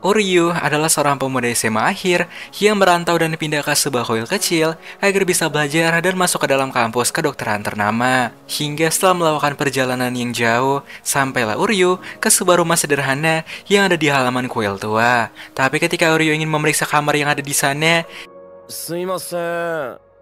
Uryu adalah seorang pemuda SMA akhir yang merantau dan pindah ke sebuah kuil kecil agar bisa belajar dan masuk ke dalam kampus kedokteran ternama. Hingga setelah melakukan perjalanan yang jauh, sampailah Uryu ke sebuah rumah sederhana yang ada di halaman kuil tua. Tapi ketika Uryu ingin memeriksa kamar yang ada di sana, すいません。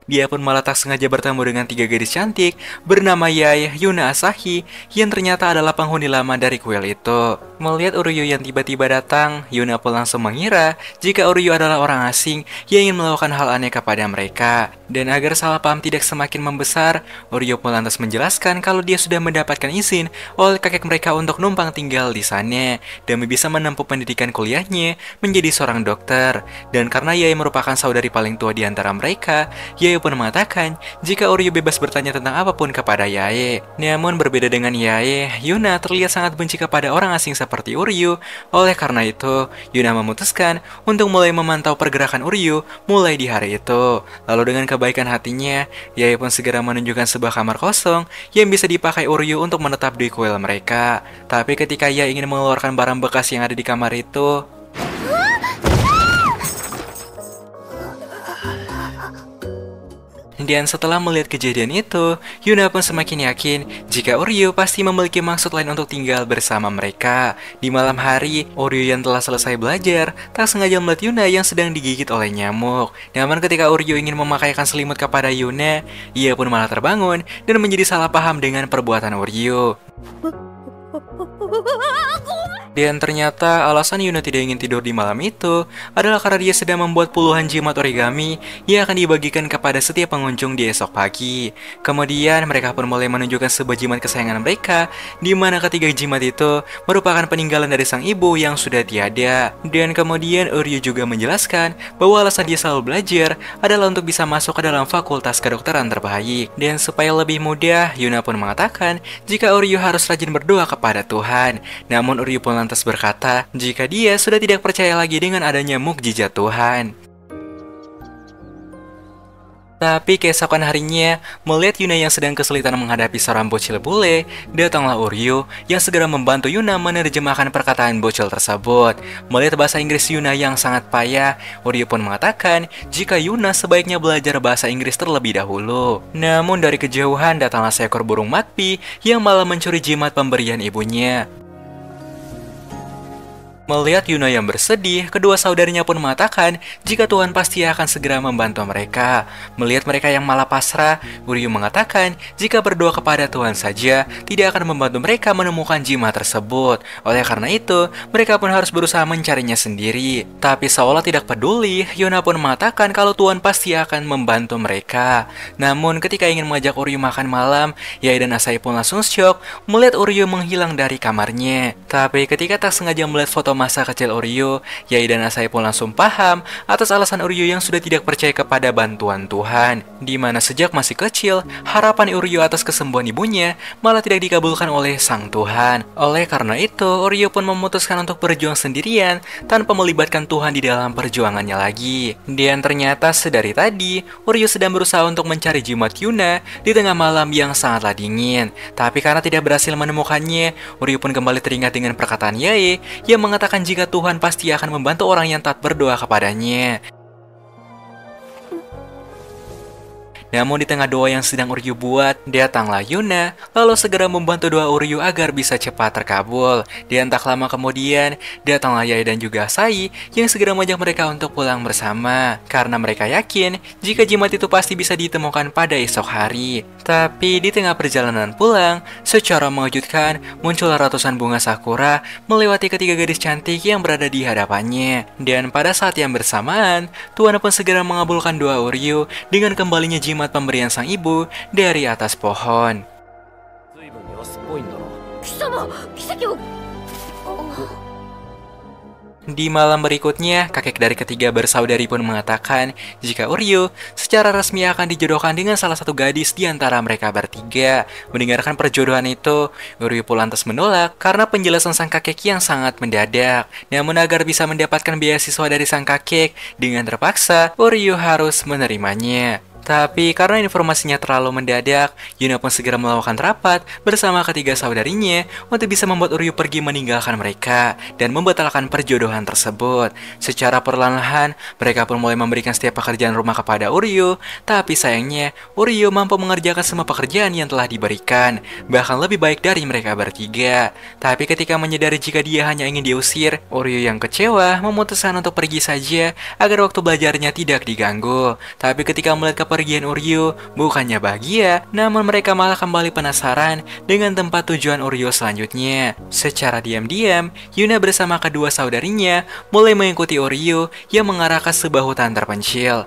dia pun malah tak sengaja bertemu dengan tiga gadis cantik bernama Yae, Yuna Asahi yang ternyata adalah penghuni lama dari kuil itu. Melihat Uryu yang tiba-tiba datang, Yuna pun langsung mengira jika Uryu adalah orang asing yang ingin melakukan hal aneh kepada mereka. Dan agar salah paham tidak semakin membesar, Uryu pun lantas menjelaskan kalau dia sudah mendapatkan izin oleh kakek mereka untuk numpang tinggal di sana demi bisa menempuh pendidikan kuliahnya menjadi seorang dokter. Dan karena Yae merupakan saudari paling tua di antara mereka, Yae pun mengatakan jika Uryu bebas bertanya tentang apapun kepada Yae. Namun berbeda dengan Yae, Yuna terlihat sangat benci kepada orang asing seperti Uryu. Oleh karena itu, Yuna memutuskan untuk mulai memantau pergerakan Uryu mulai di hari itu. Lalu dengan kebaikan hatinya, Yae pun segera menunjukkan sebuah kamar kosong yang bisa dipakai Uryu untuk menetap di kuil mereka. Tapi ketika ia ingin mengeluarkan barang bekas yang ada di kamar itu, dan setelah melihat kejadian itu, Yuna pun semakin yakin jika Uryu pasti memiliki maksud lain untuk tinggal bersama mereka. Di malam hari, Uryu yang telah selesai belajar tak sengaja melihat Yuna yang sedang digigit oleh nyamuk. Namun ketika Uryu ingin memakaikan selimut kepada Yuna, ia pun malah terbangun dan menjadi salah paham dengan perbuatan Uryu. Dan ternyata alasan Yuna tidak ingin tidur di malam itu adalah karena dia sedang membuat puluhan jimat origami yang akan dibagikan kepada setiap pengunjung di esok pagi. Kemudian mereka pun mulai menunjukkan sebuah jimat kesayangan mereka, di mana ketiga jimat itu merupakan peninggalan dari sang ibu yang sudah tiada. Dan kemudian Uryu juga menjelaskan bahwa alasan dia selalu belajar adalah untuk bisa masuk ke dalam fakultas kedokteran terbaik. Dan supaya lebih mudah, Yuna pun mengatakan jika Uryu harus rajin berdoa kepada Tuhan. Namun Uryu pun lantas berkata jika dia sudah tidak percaya lagi dengan adanya mukjizat Tuhan. Tapi keesokan harinya, melihat Yuna yang sedang kesulitan menghadapi seorang bocil bule, datanglah Uryu yang segera membantu Yuna menerjemahkan perkataan bocil tersebut. Melihat bahasa Inggris Yuna yang sangat payah, Uryu pun mengatakan jika Yuna sebaiknya belajar bahasa Inggris terlebih dahulu. Namun dari kejauhan datanglah seekor burung makpi yang malah mencuri jimat pemberian ibunya. Melihat Yuna yang bersedih, kedua saudarinya pun mengatakan jika Tuhan pasti akan segera membantu mereka. Melihat mereka yang malah pasrah, Uryu mengatakan jika berdoa kepada Tuhan saja tidak akan membantu mereka menemukan jimat tersebut. Oleh karena itu, mereka pun harus berusaha mencarinya sendiri. Tapi seolah tidak peduli, Yuna pun mengatakan kalau Tuhan pasti akan membantu mereka. Namun ketika ingin mengajak Uryu makan malam, Yae dan Asahi pun langsung syok melihat Uryu menghilang dari kamarnya. Tapi ketika tak sengaja melihat foto masa kecil Uryu, Yae dan Asahi pun langsung paham atas alasan Uryu yang sudah tidak percaya kepada bantuan Tuhan. Di mana sejak masih kecil, harapan Uryu atas kesembuhan ibunya malah tidak dikabulkan oleh Sang Tuhan. Oleh karena itu, Uryu pun memutuskan untuk berjuang sendirian tanpa melibatkan Tuhan di dalam perjuangannya lagi. Dan ternyata sedari tadi, Uryu sedang berusaha untuk mencari jimat Yuna di tengah malam yang sangatlah dingin. Tapi karena tidak berhasil menemukannya, Uryu pun kembali teringat dengan perkataan Yae yang mengatakan jika Tuhan pasti akan membantu orang yang taat berdoa kepadanya. Namun di tengah doa yang sedang Uryu buat, datanglah Yuna, lalu segera membantu doa Uryu agar bisa cepat terkabul. Dan tak lama kemudian, datanglah Yae dan juga Asahi yang segera mengajak mereka untuk pulang bersama. Karena mereka yakin jika jimat itu pasti bisa ditemukan pada esok hari. Tapi di tengah perjalanan pulang, secara mengejutkan, muncul ratusan bunga sakura melewati ketiga gadis cantik yang berada di hadapannya. Dan pada saat yang bersamaan, Tuhan pun segera mengabulkan doa Uryu dengan kembalinya jimat pemberian sang ibu dari atas pohon. 随分安っぽいんだな。貴様、奇跡を。 Di malam berikutnya, kakek dari ketiga bersaudari pun mengatakan jika Uryu secara resmi akan dijodohkan dengan salah satu gadis di antara mereka bertiga. Mendengarkan perjodohan itu, Uryu pun lantas menolak karena penjelasan sang kakek yang sangat mendadak. Namun agar bisa mendapatkan beasiswa dari sang kakek, dengan terpaksa Uryu harus menerimanya. Tapi karena informasinya terlalu mendadak, Yuna pun segera melakukan rapat bersama ketiga saudarinya untuk bisa membuat Uryu pergi meninggalkan mereka dan membatalkan perjodohan tersebut. Secara perlahan-lahan, mereka pun mulai memberikan setiap pekerjaan rumah kepada Uryu, tapi sayangnya Uryu mampu mengerjakan semua pekerjaan yang telah diberikan, bahkan lebih baik dari mereka bertiga. Tapi ketika menyadari jika dia hanya ingin diusir, Uryu yang kecewa memutuskan untuk pergi saja agar waktu belajarnya tidak diganggu. Tapi ketika melihat kepergian Uryu, bukannya bahagia, namun mereka malah kembali penasaran dengan tempat tujuan Uryu selanjutnya. Secara diam-diam, Yuna bersama kedua saudarinya mulai mengikuti Uryu yang mengarah ke sebuah hutan terpencil.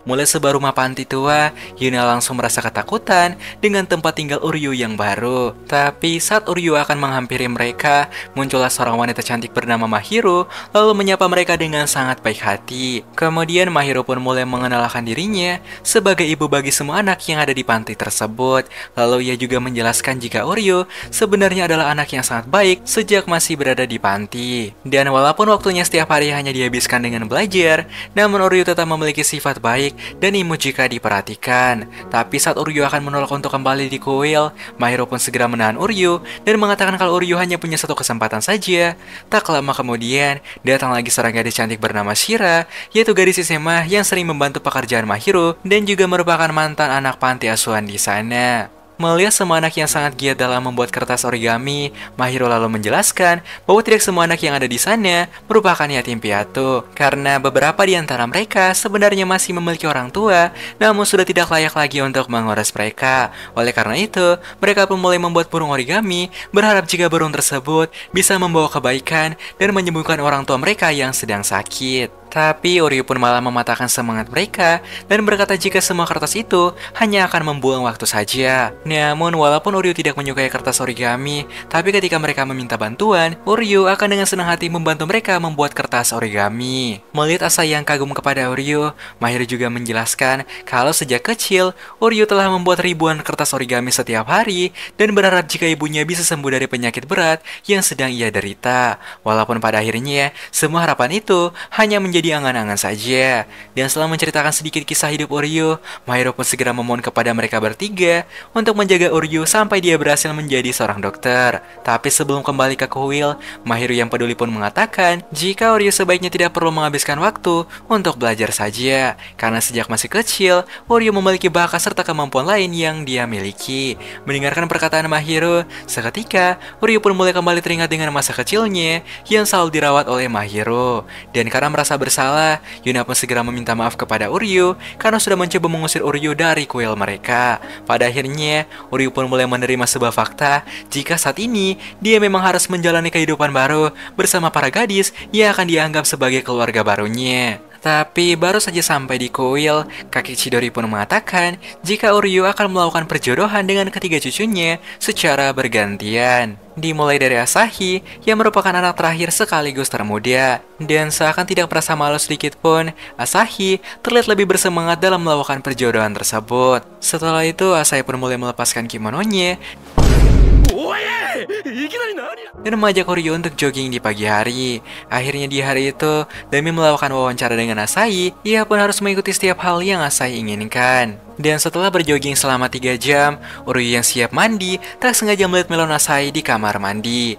Mulai sebuah rumah panti tua, Yuna langsung merasa ketakutan dengan tempat tinggal Uryu yang baru. Tapi saat Uryu akan menghampiri mereka, muncullah seorang wanita cantik bernama Mahiro, lalu menyapa mereka dengan sangat baik hati. Kemudian Mahiro pun mulai mengenalkan dirinya sebagai ibu bagi semua anak yang ada di panti tersebut. Lalu ia juga menjelaskan jika Uryu sebenarnya adalah anak yang sangat baik sejak masih berada di panti. Dan walaupun waktunya setiap hari hanya dihabiskan dengan belajar, namun Uryu tetap memiliki sifat baik dan imut jika diperhatikan. Tapi saat Uryu akan menolak untuk kembali di kuil, Mahiro pun segera menahan Uryu dan mengatakan kalau Uryu hanya punya satu kesempatan saja. Tak lama kemudian, datang lagi seorang gadis cantik bernama Shira, yaitu gadis SMA yang sering membantu pekerjaan Mahiro dan juga merupakan mantan anak panti asuhan di sana. Melihat semua anak yang sangat giat dalam membuat kertas origami, Mahiro lalu menjelaskan bahwa tidak semua anak yang ada di sana merupakan yatim piatu, karena beberapa di antara mereka sebenarnya masih memiliki orang tua, namun sudah tidak layak lagi untuk mengurus mereka. Oleh karena itu, mereka pun mulai membuat burung origami, berharap jika burung tersebut bisa membawa kebaikan dan menyembuhkan orang tua mereka yang sedang sakit. Tapi Uryu pun malah mematahkan semangat mereka dan berkata jika semua kertas itu hanya akan membuang waktu saja. Namun walaupun Uryu tidak menyukai kertas origami, tapi ketika mereka meminta bantuan, Uryu akan dengan senang hati membantu mereka membuat kertas origami. Melihat Asa yang kagum kepada Uryu, Mahiro juga menjelaskan kalau sejak kecil Uryu telah membuat ribuan kertas origami setiap hari dan berharap jika ibunya bisa sembuh dari penyakit berat yang sedang ia derita. Walaupun pada akhirnya semua harapan itu hanya menjadi angan-angan saja. Dan setelah menceritakan sedikit kisah hidup Uryu, Mahiro pun segera memohon kepada mereka bertiga untuk menjaga Uryu sampai dia berhasil menjadi seorang dokter. Tapi sebelum kembali ke kuil, Mahiro yang peduli pun mengatakan jika Uryu sebaiknya tidak perlu menghabiskan waktu untuk belajar saja, karena sejak masih kecil, Uryu memiliki bakat serta kemampuan lain yang dia miliki. Mendengarkan perkataan Mahiro, seketika Uryu pun mulai kembali teringat dengan masa kecilnya yang selalu dirawat oleh Mahiro. Dan karena merasa bersalah, Yuna pun segera meminta maaf kepada Uryu karena sudah mencoba mengusir Uryu dari kuil mereka. Pada akhirnya, Uryu pun mulai menerima sebuah fakta jika saat ini dia memang harus menjalani kehidupan baru bersama para gadis yang akan dianggap sebagai keluarga barunya. Tapi baru saja sampai di kuil, kakek Chidori pun mengatakan jika Uryu akan melakukan perjodohan dengan ketiga cucunya secara bergantian. Dimulai dari Asahi yang merupakan anak terakhir sekaligus termuda. Dan seakan tidak merasa malu sedikit pun, Asahi terlihat lebih bersemangat dalam melakukan perjodohan tersebut. Setelah itu, Asahi pun mulai melepaskan kimononya dan mengajak Uryu untuk jogging di pagi hari. Akhirnya di hari itu, demi melakukan wawancara dengan Asahi, ia pun harus mengikuti setiap hal yang Asahi inginkan. Dan setelah berjogging selama 3 jam, Uryu yang siap mandi tak sengaja melihat melon Asahi di kamar mandi.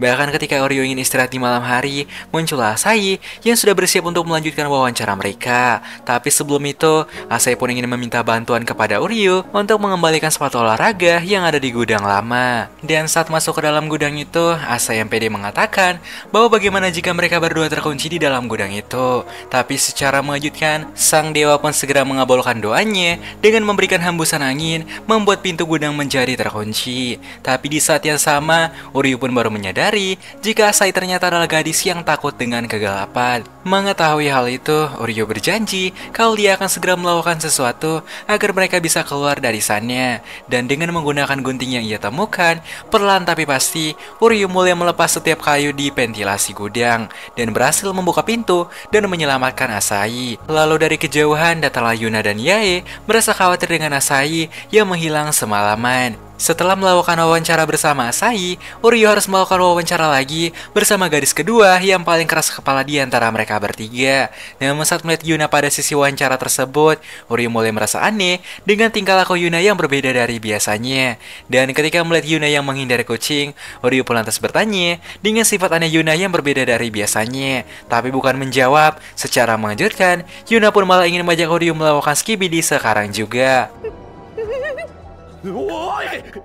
Bahkan ketika Uryu ingin istirahat di malam hari, muncullah Asahi yang sudah bersiap untuk melanjutkan wawancara mereka. Tapi sebelum itu, Asahi pun ingin meminta bantuan kepada Uryu untuk mengembalikan sepatu olahraga yang ada di gudang lama. Dan saat masuk ke dalam gudang itu, Asahi yang pede mengatakan bahwa bagaimana jika mereka berdua terkunci di dalam gudang itu. Tapi secara mengejutkan, sang dewa pun segera mengabulkan doanya dengan memberikan hembusan angin, membuat pintu gudang menjadi terkunci. Tapi di saat yang sama, Uryu pun baru menyadari jika Asahi ternyata adalah gadis yang takut dengan kegelapan. Mengetahui hal itu, Uryu berjanji kalau dia akan segera melakukan sesuatu agar mereka bisa keluar dari sana. Dan dengan menggunakan gunting yang ia temukan, perlahan tapi pasti, Uryu mulai melepas setiap kayu di ventilasi gudang dan berhasil membuka pintu dan menyelamatkan Asahi. Lalu dari kejauhan datanglah Yuna dan Yae merasa khawatir dengan Asahi yang menghilang semalaman. Setelah melakukan wawancara bersama Asahi, Uryu harus melakukan wawancara lagi bersama gadis kedua yang paling keras kepala di antara mereka bertiga. Namun saat melihat Yuna pada sisi wawancara tersebut, Uryu mulai merasa aneh dengan tingkah laku Yuna yang berbeda dari biasanya. Dan ketika melihat Yuna yang menghindari kucing, Uryu pun lantas bertanya dengan sifat aneh Yuna yang berbeda dari biasanya. Tapi bukan menjawab, secara mengejutkan, Yuna pun malah ingin mengajak Uryu melakukan skibidi sekarang juga.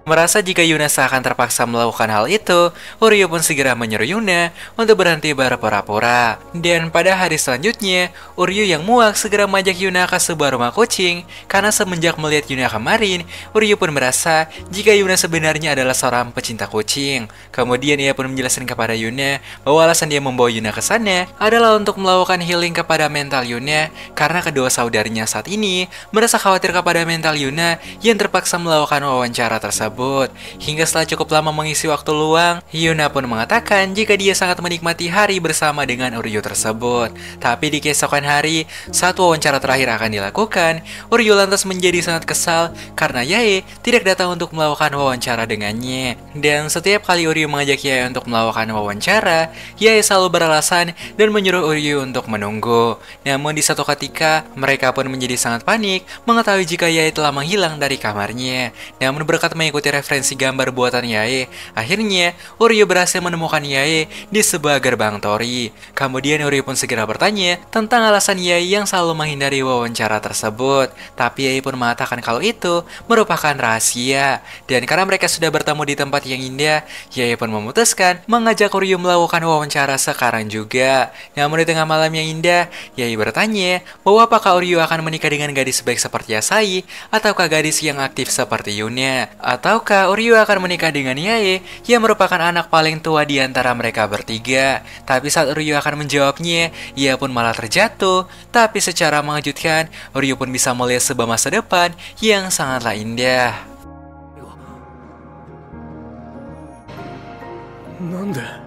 Merasa jika Yuna seakan terpaksa melakukan hal itu, Uryu pun segera menyuruh Yuna untuk berhenti berpura-pura. Dan pada hari selanjutnya, Uryu yang muak segera mengajak Yuna ke sebuah rumah kucing. Karena semenjak melihat Yuna kemarin, Uryu pun merasa jika Yuna sebenarnya adalah seorang pecinta kucing. Kemudian ia pun menjelaskan kepada Yuna bahwa alasan dia membawa Yuna ke sana adalah untuk melakukan healing kepada mental Yuna, karena kedua saudarinya saat ini merasa khawatir kepada mental Yuna yang terpaksa melakukan wawancara tersebut. Hingga setelah cukup lama mengisi waktu luang, Yuna pun mengatakan jika dia sangat menikmati hari bersama dengan Uryu tersebut. Tapi di keesokan hari, saat wawancara terakhir akan dilakukan, Uryu lantas menjadi sangat kesal karena Yae tidak datang untuk melakukan wawancara dengannya. Dan setiap kali Uryu mengajak Yae untuk melakukan wawancara, Yae selalu beralasan dan menyuruh Uryu untuk menunggu. Namun di satu ketika, mereka pun menjadi sangat panik mengetahui jika Yae telah menghilang dari kamarnya. Namun berkat mengikuti referensi gambar buatan Yae, akhirnya Uryu berhasil menemukan Yae di sebuah gerbang tori. Kemudian Uryu pun segera bertanya tentang alasan Yae yang selalu menghindari wawancara tersebut. Tapi Yae pun mengatakan kalau itu merupakan rahasia. Dan karena mereka sudah bertemu di tempat yang indah, Yae pun memutuskan mengajak Uryu melakukan wawancara sekarang juga. Namun di tengah malam yang indah, Yae bertanya bahwa apakah Uryu akan menikah dengan gadis baik seperti Asahi ataukah gadis yang aktif seperti Yuna, ataukah Uryu akan menikah dengan Yae yang merupakan anak paling tua di antara mereka bertiga. Tapi saat Uryu akan menjawabnya, ia pun malah terjatuh. Tapi secara mengejutkan, Uryu pun bisa melihat sebuah masa depan yang sangatlah indah. なんで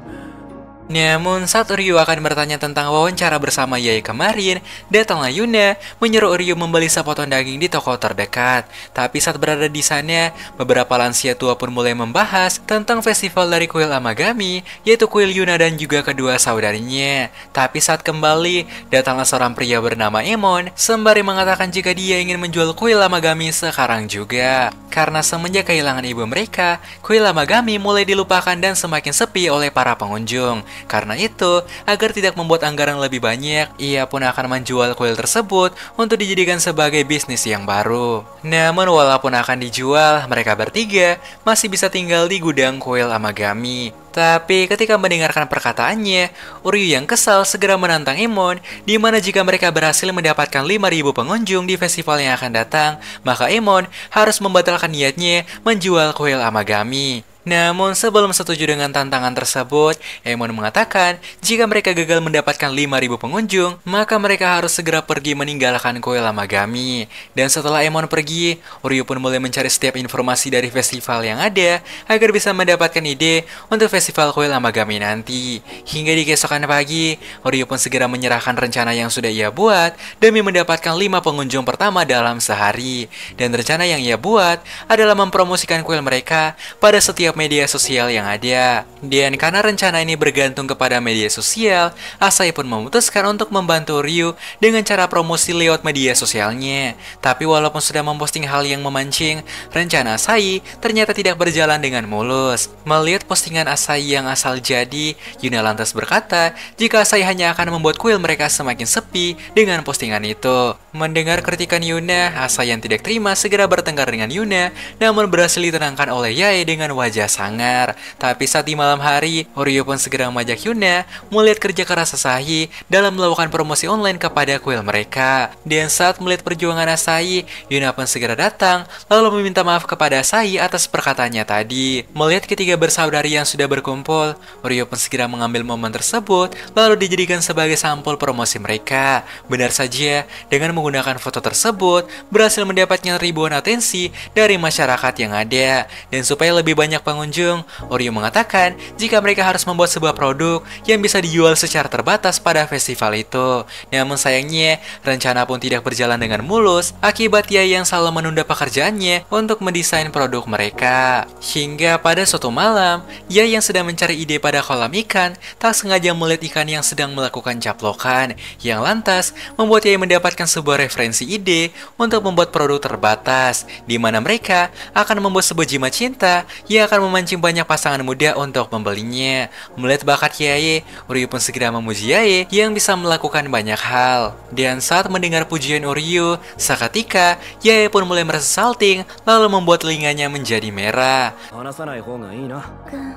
Namun saat Uryu akan bertanya tentang wawancara bersama Yae kemarin, datanglah Yuna menyuruh Uryu membeli sepotong daging di toko terdekat. Tapi saat berada di sana, beberapa lansia tua pun mulai membahas tentang festival dari kuil Amagami, yaitu kuil Yuna dan juga kedua saudarinya. Tapi saat kembali, datanglah seorang pria bernama Emon sembari mengatakan jika dia ingin menjual kuil Amagami sekarang juga. Karena semenjak kehilangan ibu mereka, kuil Amagami mulai dilupakan dan semakin sepi oleh para pengunjung. Karena itu, agar tidak membuat anggaran lebih banyak, ia pun akan menjual kuil tersebut untuk dijadikan sebagai bisnis yang baru. Namun walaupun akan dijual, mereka bertiga masih bisa tinggal di gudang kuil Amagami. Tapi ketika mendengarkan perkataannya, Uryu yang kesal segera menantang Emon, di mana jika mereka berhasil mendapatkan 5.000 pengunjung di festival yang akan datang, maka Emon harus membatalkan niatnya menjual kuil Amagami. Namun sebelum setuju dengan tantangan tersebut, Emon mengatakan jika mereka gagal mendapatkan 5.000 pengunjung, maka mereka harus segera pergi meninggalkan kuil Amagami. Dan setelah Emon pergi, Uryu pun mulai mencari setiap informasi dari festival yang ada agar bisa mendapatkan ide untuk festival kuil Amagami nanti. Hingga di keesokan pagi, Uryu pun segera menyerahkan rencana yang sudah ia buat demi mendapatkan 5 pengunjung pertama dalam sehari. Dan rencana yang ia buat adalah mempromosikan kuil mereka pada setiap media sosial yang ada. Dan karena rencana ini bergantung kepada media sosial, Asahi pun memutuskan untuk membantu Ryu dengan cara promosi lewat media sosialnya. Tapi walaupun sudah memposting hal yang memancing, rencana Asahi ternyata tidak berjalan dengan mulus. Melihat postingan Asahi yang asal jadi, Yuna lantas berkata jika Asahi hanya akan membuat kuil mereka semakin sepi dengan postingan itu. Mendengar kritikan Yuna, Asahi yang tidak terima segera bertengkar dengan Yuna, namun berhasil ditenangkan oleh Yae dengan wajah sangar. Tapi saat di malam hari, Uryu pun segera mengajak Yuna melihat kerja keras Asahi dalam melakukan promosi online kepada kuil mereka. Dan saat melihat perjuangan Asahi, Yuna pun segera datang lalu meminta maaf kepada Asahi atas perkataannya tadi. Melihat ketiga bersaudari yang sudah berkumpul, Uryu pun segera mengambil momen tersebut lalu dijadikan sebagai sampul promosi mereka. Benar saja, dengan menggunakan foto tersebut berhasil mendapatkan ribuan atensi dari masyarakat yang ada. Dan supaya lebih banyak pengunjung, Oryu mengatakan jika mereka harus membuat sebuah produk yang bisa dijual secara terbatas pada festival itu. Namun sayangnya, rencana pun tidak berjalan dengan mulus akibat Yae yang selalu menunda pekerjaannya untuk mendesain produk mereka. Hingga pada suatu malam, Yae yang sedang mencari ide pada kolam ikan, tak sengaja melihat ikan yang sedang melakukan caplokan, yang lantas membuat Yae mendapatkan sebuah referensi ide untuk membuat produk terbatas, di mana mereka akan membuat sebuah jimat cinta yang akan memancing banyak pasangan muda untuk membelinya. Melihat bakat Yae, Oryu pun segera memuji Yae yang bisa melakukan banyak hal. Dan saat mendengar pujian Oryu, seketika Yae pun mulai merasa salting, lalu membuat telinganya menjadi merah. 話さない方がいいな。くん、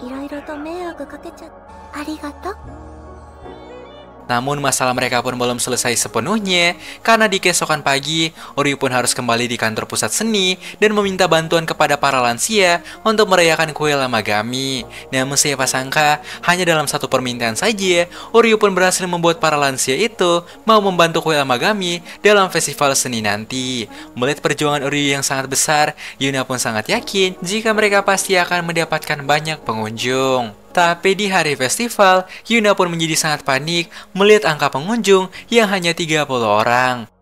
いろいろと迷惑かけちゃありがとう。 Namun masalah mereka pun belum selesai sepenuhnya, karena di keesokan pagi, Oryu pun harus kembali di kantor pusat seni dan meminta bantuan kepada para lansia untuk merayakan kue Lamagami. Namun siapa sangka, hanya dalam satu permintaan saja, Oryu pun berhasil membuat para lansia itu mau membantu kue Lamagami dalam festival seni nanti. Melihat perjuangan Oryu yang sangat besar, Yuna pun sangat yakin jika mereka pasti akan mendapatkan banyak pengunjung. Tapi di hari festival, Yuna pun menjadi sangat panik melihat angka pengunjung yang hanya 30 orang.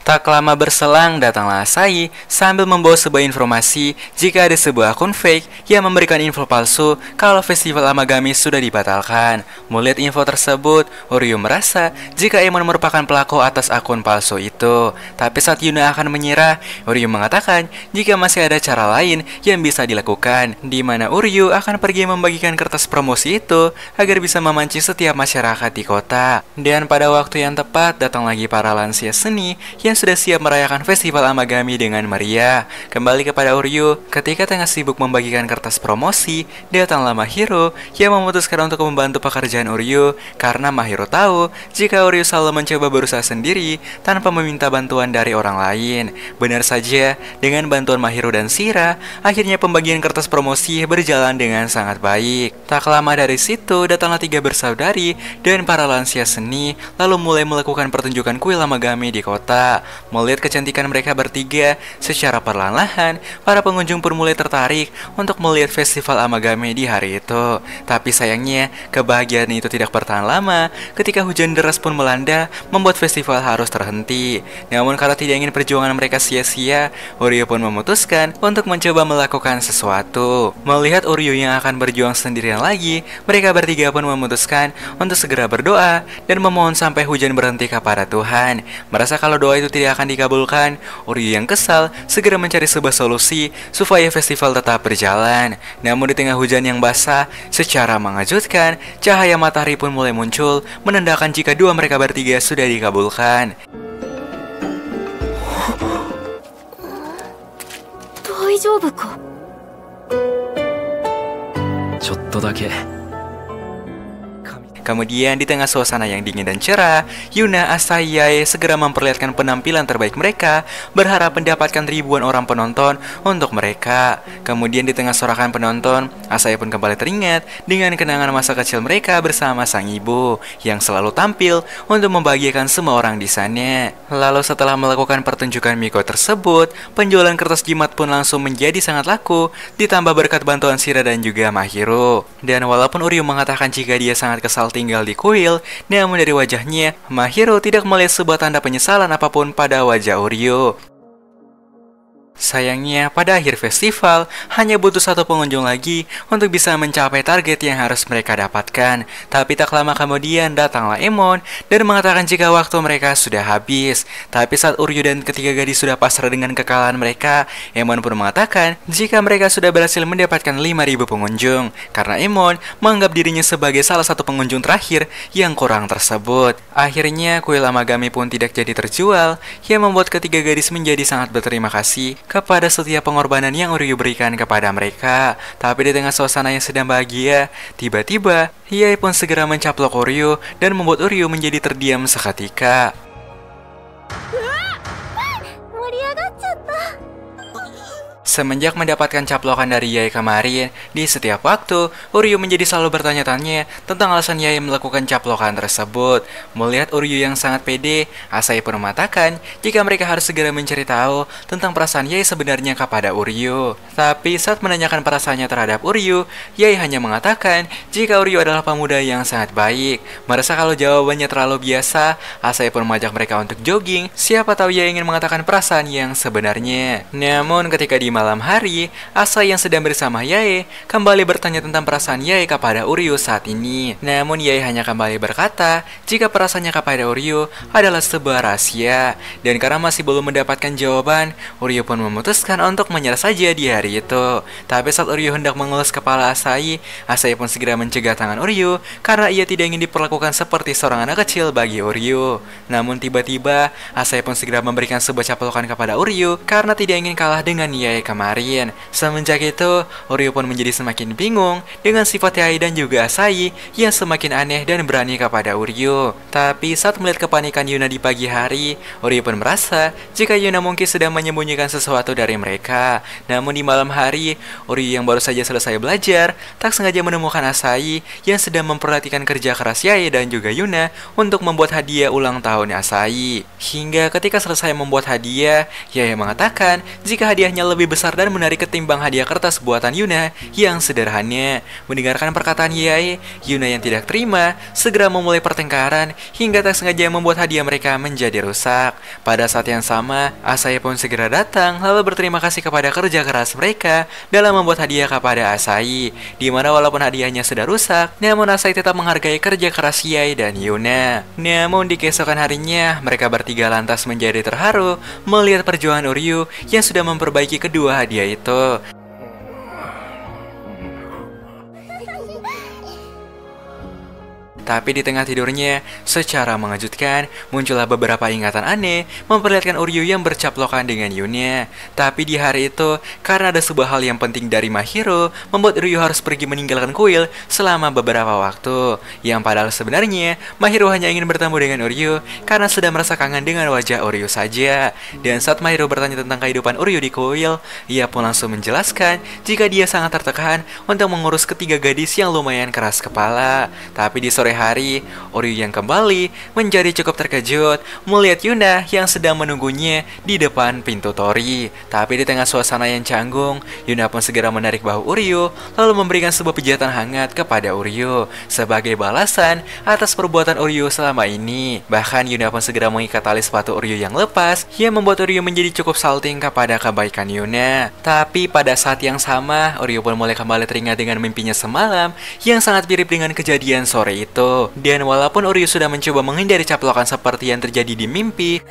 Tak lama berselang, datanglah Asahi sambil membawa sebuah informasi jika ada sebuah akun fake yang memberikan info palsu kalau festival Amagami sudah dibatalkan. Melihat info tersebut, Oryu merasa jika Emon merupakan pelaku atas akun palsu itu. Tapi saat Yuna akan menyerah, Oryu mengatakan jika masih ada cara lain yang bisa dilakukan, di mana Oryu akan pergi membagikan kertas promosi itu agar bisa memancing setiap masyarakat di kota. Dan pada waktu yang tepat, datang lagi para lansia seni yang sudah siap merayakan festival Amagami dengan meriah. Kembali kepada Oryu, ketika tengah sibuk membagikan kertas promosi, datanglah Mahiro yang memutuskan untuk membantu pekerjaan Oryu karena Mahiro tahu jika Oryu selalu mencoba berusaha sendiri tanpa meminta bantuan dari orang lain. Benar saja, dengan bantuan Mahiro dan Shira, akhirnya pembagian kertas promosi berjalan dengan sangat baik. Tak lama dari situ, datanglah 3 bersaudari dan para lansia seni lalu mulai melakukan pertunjukan kuil Amagami di kota. Melihat kecantikan mereka bertiga, secara perlahan-lahan, para pengunjung pun mulai tertarik untuk melihat festival Amagami di hari itu. Tapi sayangnya, kebahagiaan itu tidak bertahan lama ketika hujan deras pun melanda, membuat festival harus terhenti. Namun karena tidak ingin perjuangan mereka sia-sia, Oryu pun memutuskan untuk mencoba melakukan sesuatu. Melihat Oryu yang akan berjuang sendirian lagi, mereka bertiga pun memutuskan untuk segera berdoa dan memohon sampai hujan berhenti kepada Tuhan. Merasa kalau doa itu tidak akan dikabulkan, Oryu yang kesal segera mencari sebuah solusi supaya festival tetap berjalan. Namun di tengah hujan yang basah, secara mengejutkan, cahaya matahari pun mulai muncul, menandakan jika doa mereka bertiga sudah dikabulkan. 大丈夫か？ ちょっとだけ。 Kemudian di tengah suasana yang dingin dan cerah, Yuna, Asahi, Yae segera memperlihatkan penampilan terbaik mereka, berharap mendapatkan ribuan orang penonton untuk mereka. Kemudian di tengah sorakan penonton, Asahi pun kembali teringat dengan kenangan masa kecil mereka bersama sang ibu yang selalu tampil untuk membahagiakan semua orang di sana. Lalu setelah melakukan pertunjukan Miko tersebut, penjualan kertas jimat pun langsung menjadi sangat laku, ditambah berkat bantuan Shira dan juga Mahiro. Dan walaupun Oryu mengatakan jika dia sangat kesal tinggal di kuil, namun dari wajahnya, Mahiro tidak melihat sebuah tanda penyesalan apapun pada wajah Oryu. Sayangnya, pada akhir festival, hanya butuh satu pengunjung lagi untuk bisa mencapai target yang harus mereka dapatkan. Tapi tak lama kemudian datanglah Emon dan mengatakan jika waktu mereka sudah habis. Tapi saat Oryu dan ketiga gadis sudah pasrah dengan kekalahan mereka, Emon pun mengatakan jika mereka sudah berhasil mendapatkan 5.000 pengunjung, karena Emon menganggap dirinya sebagai salah satu pengunjung terakhir yang kurang tersebut. Akhirnya, kuil Amagami pun tidak jadi terjual, yang membuat ketiga gadis menjadi sangat berterima kasih kepada setiap pengorbanan yang Oryu berikan kepada mereka. Tapi di tengah suasana yang sedang bahagia, tiba-tiba Yae pun segera mencaplok Oryu dan membuat Oryu menjadi terdiam seketika. Semenjak mendapatkan caplokan dari Yae kemarin, di setiap waktu, Uryu menjadi selalu bertanya-tanya tentang alasan Yae melakukan caplokan tersebut. Melihat Uryu yang sangat pede, Asahi pun mengatakan jika mereka harus segera mencari tahu tentang perasaan Yae sebenarnya kepada Uryu. Tapi saat menanyakan perasaannya terhadap Uryu, Yae hanya mengatakan jika Uryu adalah pemuda yang sangat baik. Merasa kalau jawabannya terlalu biasa, Asahi pun mengajak mereka untuk jogging. Siapa tahu Yae ingin mengatakan perasaan yang sebenarnya. Namun ketika di malam hari, Asahi yang sedang bersama Yae kembali bertanya tentang perasaan Yae kepada Uryu saat ini. Namun Yae hanya kembali berkata jika perasaannya kepada Uryu adalah sebuah rahasia. Dan karena masih belum mendapatkan jawaban, Uryu pun memutuskan untuk menyerah saja di hari itu. Tapi saat Uryu hendak mengelus kepala Asahi, Asahi pun segera mencegah tangan Uryu karena ia tidak ingin diperlakukan seperti seorang anak kecil bagi Uryu. Namun tiba-tiba Asahi pun segera memberikan sebuah caplokan kepada Uryu karena tidak ingin kalah dengan Yae kemarin. Semenjak itu, Uryu pun menjadi semakin bingung dengan sifat Yae dan juga Asahi yang semakin aneh dan berani kepada Uryu. Tapi saat melihat kepanikan Yuna di pagi hari, Uryu pun merasa jika Yuna mungkin sedang menyembunyikan sesuatu dari mereka. Namun di malam hari, Uryu yang baru saja selesai belajar tak sengaja menemukan Asahi yang sedang memperhatikan kerja keras Yae dan juga Yuna untuk membuat hadiah ulang tahun Asahi. Hingga ketika selesai membuat hadiah, Yae mengatakan jika hadiahnya lebih besar dan menarik ketimbang hadiah kertas buatan Yuna yang sederhana. Mendengarkan perkataan Yae, Yuna yang tidak terima segera memulai pertengkaran hingga tak sengaja membuat hadiah mereka menjadi rusak. Pada saat yang sama, Asahi pun segera datang lalu berterima kasih kepada kerja keras mereka dalam membuat hadiah kepada Asahi, di mana walaupun hadiahnya sudah rusak, namun Asahi tetap menghargai kerja keras Yae dan Yuna. Namun di keesokan harinya, mereka bertiga lantas menjadi terharu melihat perjuangan Uryu yang sudah memperbaiki kedua hadiah itu. Tapi di tengah tidurnya, secara mengejutkan, muncullah beberapa ingatan aneh memperlihatkan Uryu yang bercaplokan dengan Yuna. Tapi di hari itu, karena ada sebuah hal yang penting dari Mahiro, membuat Uryu harus pergi meninggalkan kuil selama beberapa waktu. Yang padahal sebenarnya, Mahiro hanya ingin bertemu dengan Uryu karena sudah merasa kangen dengan wajah Uryu saja. Dan saat Mahiro bertanya tentang kehidupan Uryu di kuil, ia pun langsung menjelaskan jika dia sangat tertekan untuk mengurus ketiga gadis yang lumayan keras kepala. Tapi di sore hari, Uryu yang kembali menjadi cukup terkejut melihat Yuna yang sedang menunggunya di depan pintu tori. Tapi di tengah suasana yang canggung, Yuna pun segera menarik bahu Uryu lalu memberikan sebuah pijatan hangat kepada Uryu sebagai balasan atas perbuatan Uryu selama ini. Bahkan Yuna pun segera mengikat tali sepatu Uryu yang lepas yang membuat Uryu menjadi cukup salting kepada kebaikan Yuna. Tapi pada saat yang sama, Uryu pun mulai kembali teringat dengan mimpinya semalam yang sangat mirip dengan kejadian sore itu. Dan walaupun Uryu sudah mencoba menghindari caplokan seperti yang terjadi di mimpi,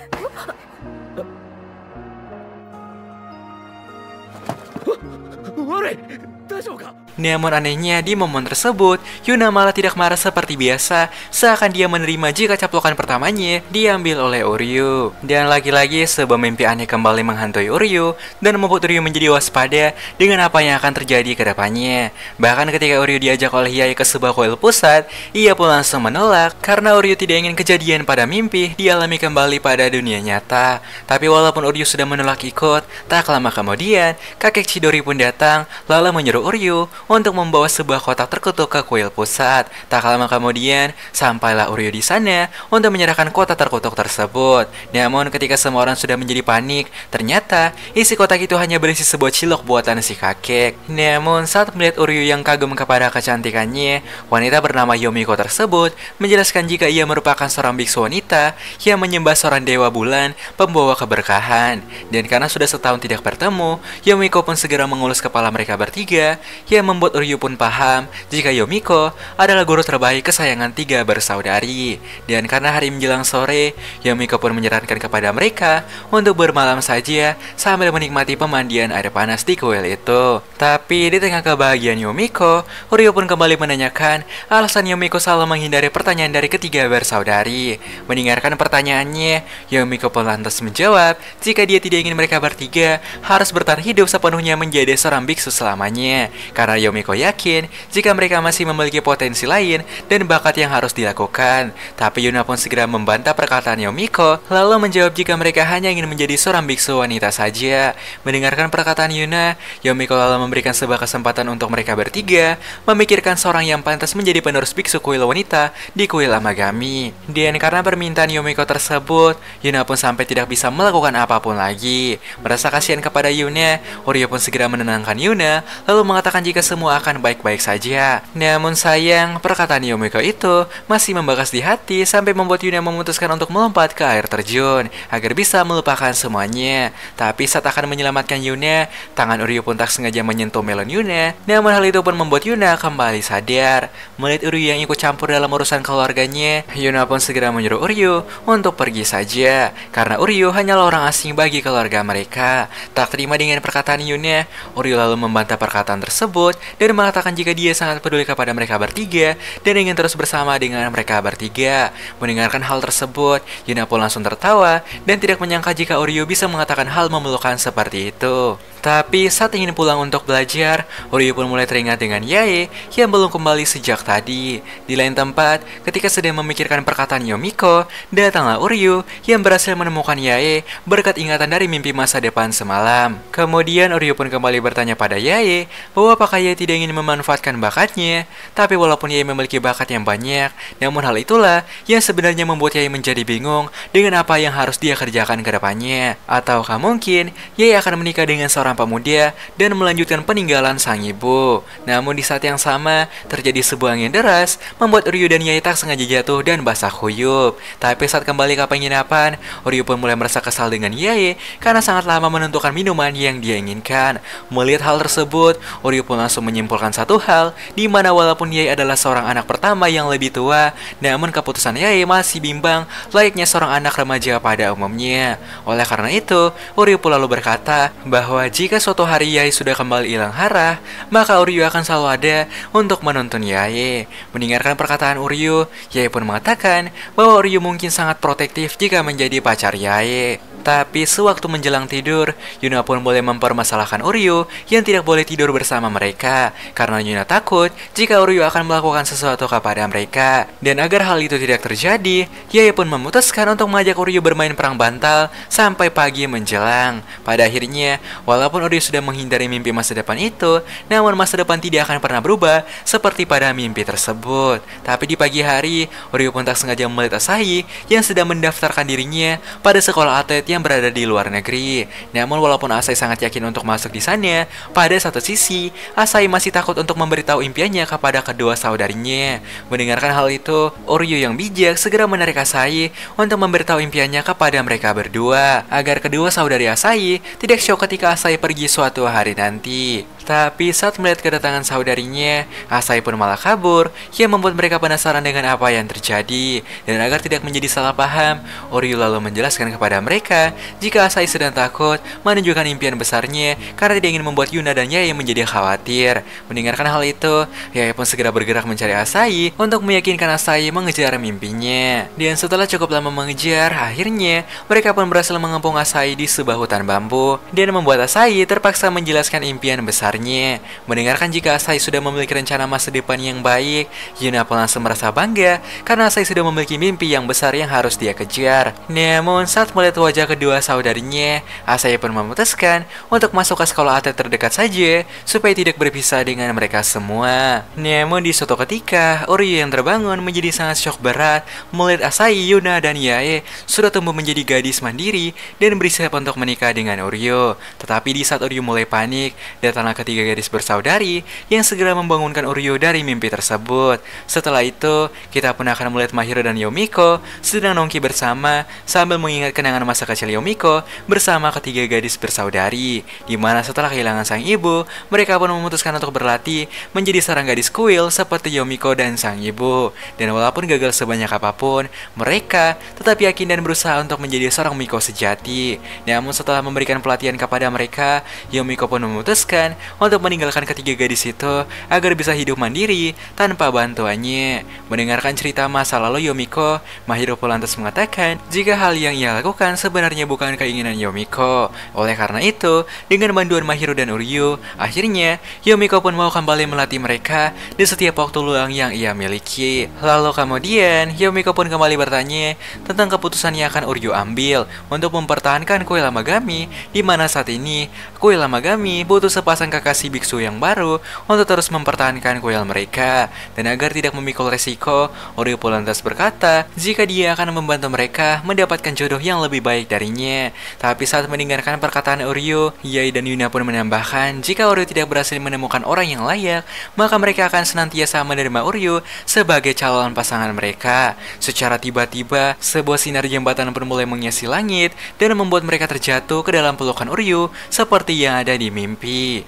namun anehnya di momen tersebut, Yuna malah tidak marah seperti biasa, seakan dia menerima jika caplokan pertamanya diambil oleh Uryu. Dan lagi-lagi sebuah mimpi aneh kembali menghantui Uryu dan membuat Uryu menjadi waspada dengan apa yang akan terjadi ke depannya. Bahkan ketika Uryu diajak oleh Yae ke sebuah kuil pusat, ia pun langsung menolak karena Uryu tidak ingin kejadian pada mimpi dialami kembali pada dunia nyata. Tapi walaupun Uryu sudah menolak ikut, tak lama kemudian kakek Chidori pun datang lalu menyuruh Uryu untuk membawa sebuah kotak terkutuk ke kuil pusat. Tak lama kemudian, sampailah Uryu di sana untuk menyerahkan kotak terkutuk tersebut. Namun ketika semua orang sudah menjadi panik, ternyata isi kotak itu hanya berisi sebuah cilok buatan si kakek. Namun saat melihat Uryu yang kagum kepada kecantikannya, wanita bernama Yomiko tersebut menjelaskan jika ia merupakan seorang biksu wanita yang menyembah seorang dewa bulan pembawa keberkahan. Dan karena sudah setahun tidak bertemu, Yomiko pun segera mengelus kepala mereka bertiga yang membuat Uryu pun paham jika Yomiko adalah guru terbaik kesayangan tiga bersaudari. Dan karena hari menjelang sore, Yomiko pun menyarankan kepada mereka untuk bermalam saja sambil menikmati pemandian air panas di kuil itu. Tapi di tengah kebahagiaan Yomiko, Uryu pun kembali menanyakan alasan Yomiko selalu menghindari pertanyaan dari ketiga bersaudari. Mendengarkan pertanyaannya, Yomiko pun lantas menjawab jika dia tidak ingin mereka bertiga harus bertahan hidup sepenuhnya menjadi seorang biksu selamanya. Yuna. Karena Yomiko yakin jika mereka masih memiliki potensi lain dan bakat yang harus dilakukan. Tapi Yuna pun segera membantah perkataan Yomiko, lalu menjawab jika mereka hanya ingin menjadi seorang biksu wanita saja. Mendengarkan perkataan Yuna, Yomiko lalu memberikan sebuah kesempatan untuk mereka bertiga memikirkan seorang yang pantas menjadi penerus biksu kuil wanita di kuil Amagami. Dan karena permintaan Yomiko tersebut, Yuna pun sampai tidak bisa melakukan apapun lagi. Merasa kasihan kepada Yuna, Oryo pun segera menenangkan Yuna, lalu mengatakan jika semua akan baik-baik saja. Namun sayang, perkataan Yomiko itu masih membekas di hati sampai membuat Yuna memutuskan untuk melompat ke air terjun agar bisa melupakan semuanya. Tapi saat akan menyelamatkan Yuna, tangan Oryo pun tak sengaja menyentuh melon Yuna. Namun hal itu pun membuat Yuna kembali sadar. Melihat Oryo yang ikut campur dalam urusan keluarganya, Yuna pun segera menyuruh Oryo untuk pergi saja karena Oryo hanyalah orang asing bagi keluarga mereka. Tak terima dengan perkataan Yuna, Oryo lalu membantah perkataan tersebut dan mengatakan jika dia sangat peduli kepada mereka bertiga dan ingin terus bersama dengan mereka bertiga. Mendengarkan hal tersebut, Yuna pun langsung tertawa dan tidak menyangka jika Oryo bisa mengatakan hal memelukan seperti itu. Tapi saat ingin pulang untuk belajar, Oryo pun mulai teringat dengan Yae yang belum kembali sejak tadi. Di lain tempat, ketika sedang memikirkan perkataan Yomiko, datanglah Oryo yang berhasil menemukan Yae berkat ingatan dari mimpi masa depan semalam. Kemudian Oryo pun kembali bertanya pada Yae bahwa apakah Yae tidak ingin memanfaatkan bakatnya. Tapi walaupun Yae memiliki bakat yang banyak, namun hal itulah yang sebenarnya membuat Yae menjadi bingung dengan apa yang harus dia kerjakan ke depannya. Ataukah mungkin Yae akan menikah dengan seorang pemuda dan melanjutkan peninggalan sang ibu. Namun di saat yang sama, terjadi sebuah angin deras membuat Oryo dan Yae tak sengaja jatuh dan basah kuyup. Tapi saat kembali ke penginapan, Oryo pun mulai merasa kesal dengan Yae karena sangat lama menentukan minuman yang dia inginkan. Melihat hal tersebut, Oryo pun langsung menyimpulkan satu hal, di mana walaupun Yae adalah seorang anak pertama yang lebih tua, namun keputusan Yae masih bimbang layaknya seorang anak remaja pada umumnya. Oleh karena itu, Oryo pun lalu berkata bahwa jika suatu hari Yae sudah kembali hilang arah, maka Oryo akan selalu ada untuk menuntun Yae. Mendengarkan perkataan Oryo, Yae pun mengatakan bahwa Oryo mungkin sangat protektif jika menjadi pacar Yae. Tapi sewaktu menjelang tidur, Yuna pun boleh mempermasalahkan Oryo yang tidak boleh tidur bersama mereka karena Yuna takut jika Oryo akan melakukan sesuatu kepada mereka. Dan agar hal itu tidak terjadi, Yae pun memutuskan untuk mengajak Oryo bermain perang bantal sampai pagi menjelang. Pada akhirnya, walaupun Oryo sudah menghindari mimpi masa depan itu, namun masa depan tidak akan pernah berubah seperti pada mimpi tersebut. Tapi di pagi hari, Oryo pun tak sengaja melihat Asahi yang sedang mendaftarkan dirinya pada sekolah atlet yang berada di luar negeri. Namun walaupun Asahi sangat yakin untuk masuk di sana, pada satu sisi Asahi masih takut untuk memberitahu impiannya kepada kedua saudarinya. Mendengarkan hal itu, Oryo yang bijak segera menarik Asahi untuk memberitahu impiannya kepada mereka berdua, agar kedua saudari Asahi tidak syok ketika Asahi pergi suatu hari nanti. Tapi saat melihat kedatangan saudarinya, Asahi pun malah kabur, yang membuat mereka penasaran dengan apa yang terjadi. Dan agar tidak menjadi salah paham, Oryo lalu menjelaskan kepada mereka jika Asahi sedang takut menunjukkan impian besarnya karena tidak ingin membuat Yuna dan Yae menjadi khawatir. Mendengarkan hal itu, Yae pun segera bergerak mencari Asahi untuk meyakinkan Asahi mengejar mimpinya. Dan setelah cukup lama mengejar, akhirnya mereka pun berhasil mengepung Asahi di sebuah hutan bambu dan membuat Asahi terpaksa menjelaskan impian besarnya. Mendengarkan jika Asahi sudah memiliki rencana masa depan yang baik, Yuna pun langsung merasa bangga karena Asahi sudah memiliki mimpi yang besar yang harus dia kejar. Namun saat melihat wajah kedua saudarinya, Asahi pun memutuskan untuk masuk ke sekolah atlet terdekat saja supaya tidak berpisah dengan mereka semua. Namun di suatu ketika, Oryo yang terbangun menjadi sangat syok berat melihat Asahi, Yuna, dan Yae sudah tumbuh menjadi gadis mandiri dan bersiap untuk menikah dengan Oryo. Tetapi di saat Oryo mulai panik, datanglah ketiga gadis bersaudari yang segera membangunkan Oryo dari mimpi tersebut. Setelah itu, kita pun akan melihat Mahiro dan Yomiko sedang nongki bersama sambil mengingat kenangan masa kecil Yomiko bersama ketiga gadis bersaudari, di mana setelah kehilangan sang ibu, mereka pun memutuskan untuk berlatih menjadi seorang gadis kuil seperti Yomiko dan sang ibu. Dan walaupun gagal sebanyak apapun, mereka tetap yakin dan berusaha untuk menjadi seorang Miko sejati. Namun setelah memberikan pelatihan kepada mereka, Yomiko pun memutuskan untuk meninggalkan ketiga gadis itu agar bisa hidup mandiri tanpa bantuannya. Mendengarkan cerita masa lalu Yomiko, Mahiro pun lantas mengatakan jika hal yang ia lakukan sebenarnya bukan keinginan Yomiko. Oleh karena itu, dengan bantuan Mahiro dan Uryu, akhirnya Yomiko pun mau kembali melatih mereka di setiap waktu luang yang ia miliki. Lalu kemudian, Yomiko pun kembali bertanya tentang keputusan yang akan Uryu ambil untuk mempertahankan kuil Amagami, di mana saat ini kuil Amagami butuh sepasang kekasih biksu yang baru untuk terus mempertahankan kuil mereka. Dan agar tidak memikul resiko, Uryu pun lantas berkata jika dia akan membantu mereka mendapatkan jodoh yang lebih baik darinya. Tapi saat mendengarkan perkataan Uryu, Yae dan Yuna pun menambahkan jika Uryu tidak berhasil menemukan orang yang layak, maka mereka akan senantiasa menerima Uryu sebagai calon pasangan mereka. Secara tiba-tiba, sebuah sinar jembatan pun mulai menghiasi langit dan membuat mereka terjatuh ke dalam pelukan Uryu seperti yang ada di mimpi.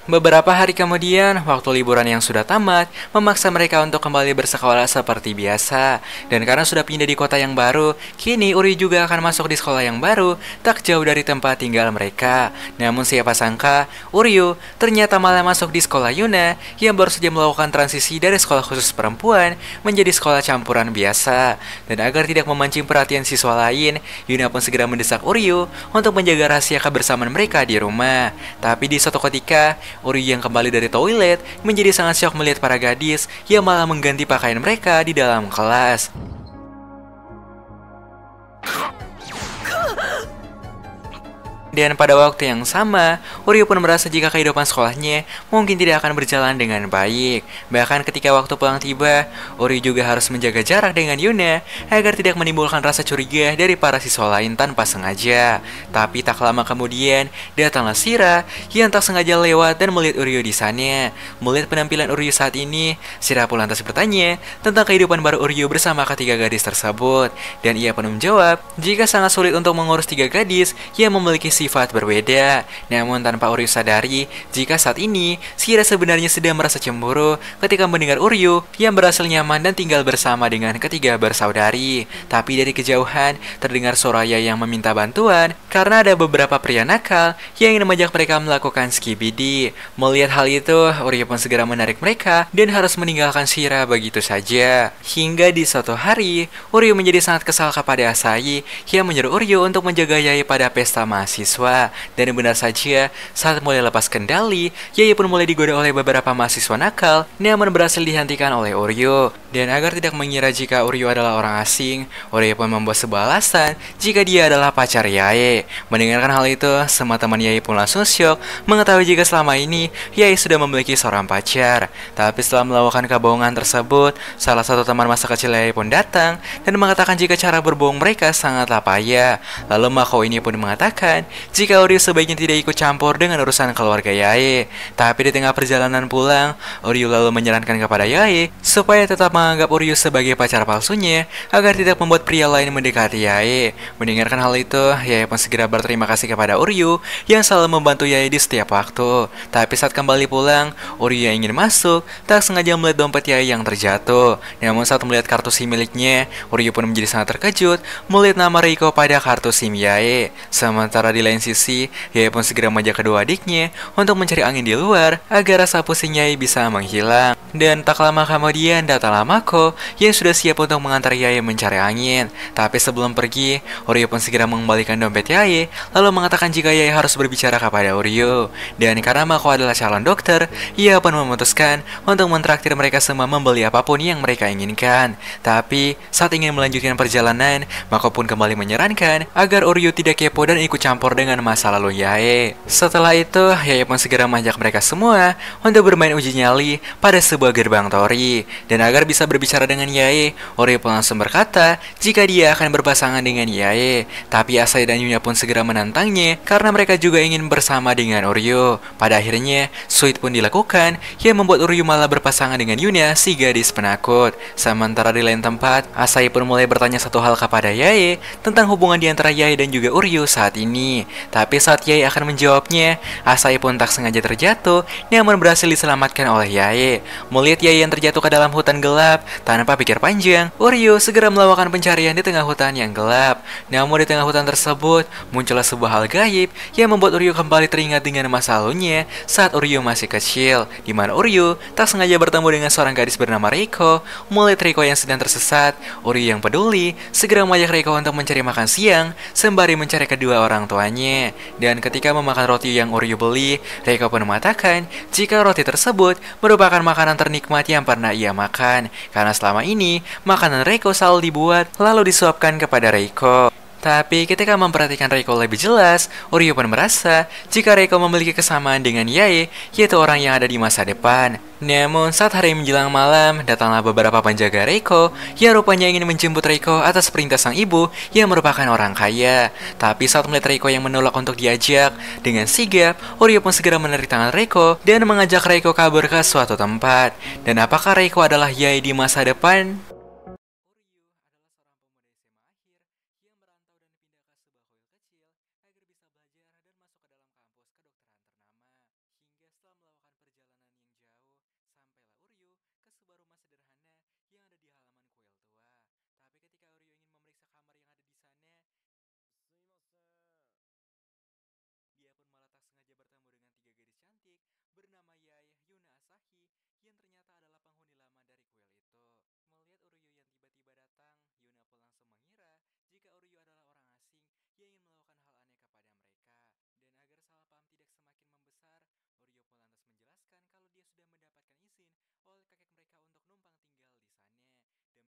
Beberapa hari kemudian, waktu liburan yang sudah tamat memaksa mereka untuk kembali bersekolah seperti biasa. Dan karena sudah pindah di kota yang baru, kini Uryu juga akan masuk di sekolah yang baru tak jauh dari tempat tinggal mereka. Namun siapa sangka, Uryu ternyata malah masuk di sekolah Yuna yang baru saja melakukan transisi dari sekolah khusus perempuan menjadi sekolah campuran biasa. Dan agar tidak memancing perhatian siswa lain, Yuna pun segera mendesak Uryu untuk menjaga rahasia kebersamaan mereka di rumah. Tapi di suatu ketika, Uryu yang kembali dari toilet menjadi sangat syok melihat para gadis yang malah mengganti pakaian mereka di dalam kelas. Dan pada waktu yang sama, Uryu pun merasa jika kehidupan sekolahnya mungkin tidak akan berjalan dengan baik. Bahkan ketika waktu pulang tiba, Uryu juga harus menjaga jarak dengan Yuna agar tidak menimbulkan rasa curiga dari para siswa lain tanpa sengaja. Tapi tak lama kemudian, datanglah Shira yang tak sengaja lewat dan melihat Uryu di sana. Melihat penampilan Uryu saat ini, Shira pun lantas bertanya tentang kehidupan baru Uryu bersama ketiga gadis tersebut. Dan ia pun menjawab jika sangat sulit untuk mengurus tiga gadis yang memiliki sifat berbeda. Namun tanpa Uryu sadari jika saat ini Shira sebenarnya sedang merasa cemburu ketika mendengar Uryu yang berhasil nyaman dan tinggal bersama dengan ketiga bersaudari. Tapi dari kejauhan terdengar Soraya yang meminta bantuan karena ada beberapa pria nakal yang ingin mengajak mereka melakukan skibidi. Melihat hal itu, Uryu pun segera menarik mereka dan harus meninggalkan Shira begitu saja. Hingga di suatu hari, Uryu menjadi sangat kesal kepada Asahi yang menyuruh Uryu untuk menjaga Yae pada pesta mahasiswa. Dan benar saja, saat mulai lepas kendali, Yae pun mulai digoda oleh beberapa mahasiswa nakal, namun berhasil dihentikan oleh Uryu. Dan agar tidak mengira jika Uryu adalah orang asing, Uryu pun membuat sebuah alasan jika dia adalah pacar Yae. Mendengarkan hal itu, semua teman Yae pun langsung syok mengetahui jika selama ini Yae sudah memiliki seorang pacar. Tapi setelah melakukan kebohongan tersebut, salah satu teman masa kecil Yae pun datang dan mengatakan jika cara berbohong mereka sangatlah payah. Lalu Mako ini pun mengatakan jika Uryu sebaiknya tidak ikut campur dengan urusan keluarga Yae. Tapi di tengah perjalanan pulang, Uryu lalu menyarankan kepada Yae supaya tetap menganggap Uryu sebagai pacar palsunya agar tidak membuat pria lain mendekati Yae. Mendengarkan hal itu, Yae pun segera berterima kasih kepada Uryu yang selalu membantu Yae di setiap waktu. Tapi saat kembali pulang, Uryu yang ingin masuk tak sengaja melihat dompet Yae yang terjatuh. Namun saat melihat kartu SIM miliknya, Uryu pun menjadi sangat terkejut melihat nama Reiko pada kartu SIM Yae. Sementara di lain sisi, Yae pun segera mengajak kedua adiknya untuk mencari angin di luar agar rasa pusing Yae bisa menghilang. Dan tak lama kemudian datanglah Mako yang sudah siap untuk mengantar Yae mencari angin. Tapi sebelum pergi, Uryu pun segera mengembalikan dompet Yae lalu mengatakan jika Yae harus berbicara kepada Uryu. Dan karena Mako adalah calon dokter, ia pun memutuskan untuk mentraktir mereka semua membeli apapun yang mereka inginkan. Tapi saat ingin melanjutkan perjalanan, Mako pun kembali menyarankan agar Uryu tidak kepo dan ikut campur dengan masa lalu Yae. Setelah itu, Yae pun segera mengajak mereka semua untuk bermain uji nyali pada sebuah gerbang tori. Dan agar bisa berbicara dengan Yae, Uryu pun langsung berkata jika dia akan berpasangan dengan Yae. Tapi Asahi dan Yunya pun segera menantangnya karena mereka juga ingin bersama dengan Uryu. Pada akhirnya, suit pun dilakukan yang membuat Uryu malah berpasangan dengan Yunya, si gadis penakut. Sementara di lain tempat, Asahi pun mulai bertanya satu hal kepada Yae tentang hubungan di antara Yae dan juga Uryu saat ini. Tapi saat Yae akan menjawabnya, Asahi pun tak sengaja terjatuh, namun berhasil diselamatkan oleh Yae. Melihat Yae yang terjatuh ke dalam hutan gelap, tanpa pikir panjang, Uryu segera melakukan pencarian di tengah hutan yang gelap. Namun di tengah hutan tersebut, muncullah sebuah hal gaib yang membuat Uryu kembali teringat dengan masa lalunya saat Uryu masih kecil, di mana Uryu tak sengaja bertemu dengan seorang gadis bernama Reiko. Melihat Reiko yang sedang tersesat, Uryu yang peduli segera mengajak Reiko untuk mencari makan siang sembari mencari kedua orang tuanya. Dan ketika memakan roti yang Uryu beli, Reiko pun mengatakan jika roti tersebut merupakan makanan ternikmat yang pernah ia makan, karena selama ini makanan Reiko selalu dibuat lalu disuapkan kepada Reiko. Tapi ketika memperhatikan Reiko lebih jelas, Uryu pun merasa jika Reiko memiliki kesamaan dengan Yae, yaitu orang yang ada di masa depan. Namun saat hari menjelang malam, datanglah beberapa penjaga Reiko yang rupanya ingin menjemput Reiko atas perintah sang ibu yang merupakan orang kaya. Tapi saat melihat Reiko yang menolak untuk diajak, dengan sigap, Uryu pun segera menarik tangan Reiko dan mengajak Reiko kabur ke suatu tempat. Dan apakah Reiko adalah Yae di masa depan?